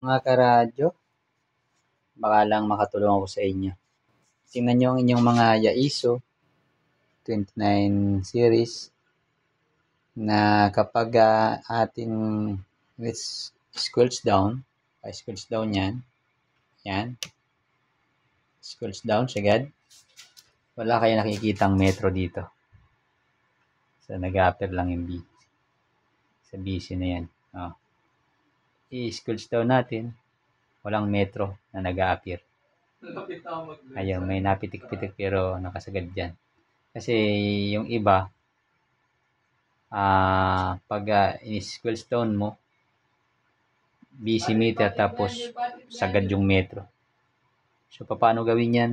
Mga karadyo, baka lang makatulong ako sa inyo. Tingnan nyo ang inyong mga Yaiso 29 series na kapag ating scrolls down yan, scrolls down sagad, wala kayo nakikitang metro dito. So, nag-upper lang yung B. Sa BC na yan. Oh. I-scrolls down natin, walang metro na nag-a-appear. Ayun, may napitik-pitik pero nakasagad dyan. Kasi yung iba, pag in-scrolls down mo, BC meter tapos sagad yung metro. So, paano gawin yan?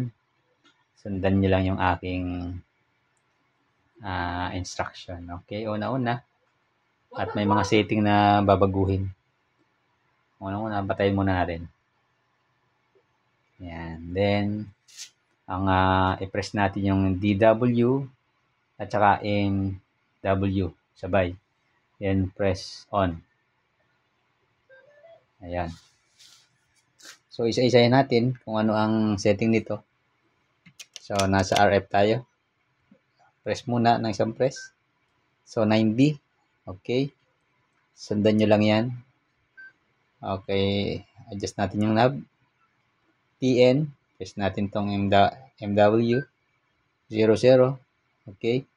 Sundan nyo lang yung aking instruction. Okay, una-una. At may mga setting na babaguhin. Una-una, batayin muna natin. Yan. Then, ang i-press natin yung DW at saka MW sabay. Then, press on. Ayan. So, isa-isahin natin kung ano ang setting nito. So, nasa RF tayo. Press muna ng isang press. So, 9B. Okay. Sundan nyo lang yan. Okay. Adjust natin yung knob. TN. Press natin tong MW. 00. Okay.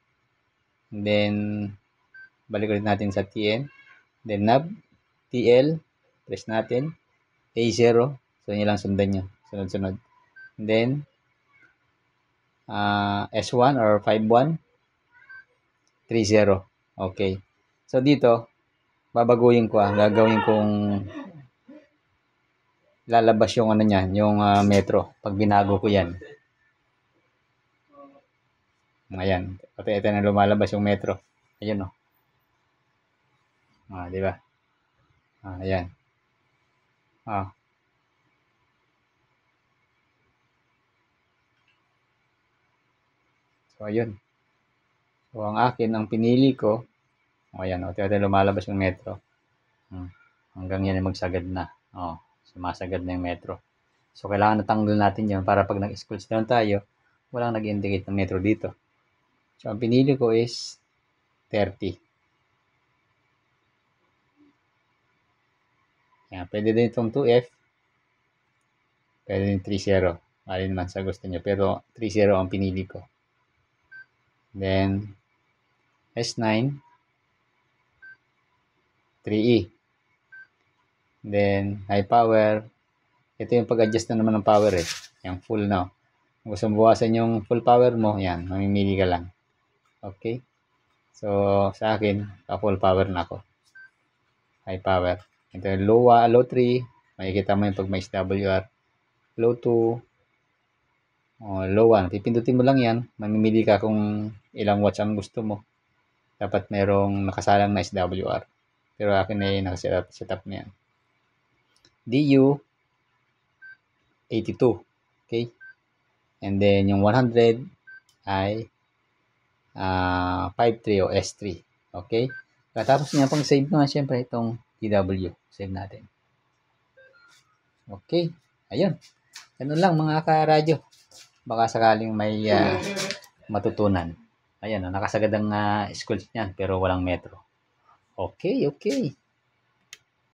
And then, balik ulit natin sa TN. Then, knob. TL. Press natin. A0. So, yun lang sundan nyo. Sunod-sunod. And then, S1 or 51. 30. Okay. So, dito, babaguhin ko gagawin kong lalabas yung ano niyan, yung metro pag binago ko yan. Ayan, pati ito na lumalabas yung metro. Ayun oh. Di ba? Ayan. So, ayun. So, ang akin, ang pinili ko, ayan, ito lumalabas yung metro. Hanggang yan ay magsagad na. Sumasagad na yung metro. So, kailangan natanggal natin yun para pag nag-scrolls down tayo, walang nag-indicate ng metro dito. So, ang pinili ko is 30. Yan, pwede din itong 2F. Pwede din 30. Alin man sa gusto nyo. Pero 30 ang pinili ko. Then, S9. 3E. Then, high power. Ito yung pag-adjust na naman ng power eh. Yung full na. Kung gusto mo buwasan yung full power mo, yan, mamimili ka lang. Okay? So, sa akin, full power na ako. High power. Ito yung low 3. Makikita mo yung pag may SWR. Low 2. Low 1. Pipindutin mo lang yan. Mamimili ka kung ilang watts ang gusto mo. Dapat merong nakasalang na SWR. Pero akin ay nakaset up na yan. DU 82. Okay? And then, yung 100 ay 53 o S3. Okay? Tapos niya, pang save nga, syempre, itong DW. Save natin. Okay. Ayun. Ganun lang, mga karadyo. Baka sakaling may matutunan. Ayun, nakasagad ang schools niyan, pero walang metro. Okay.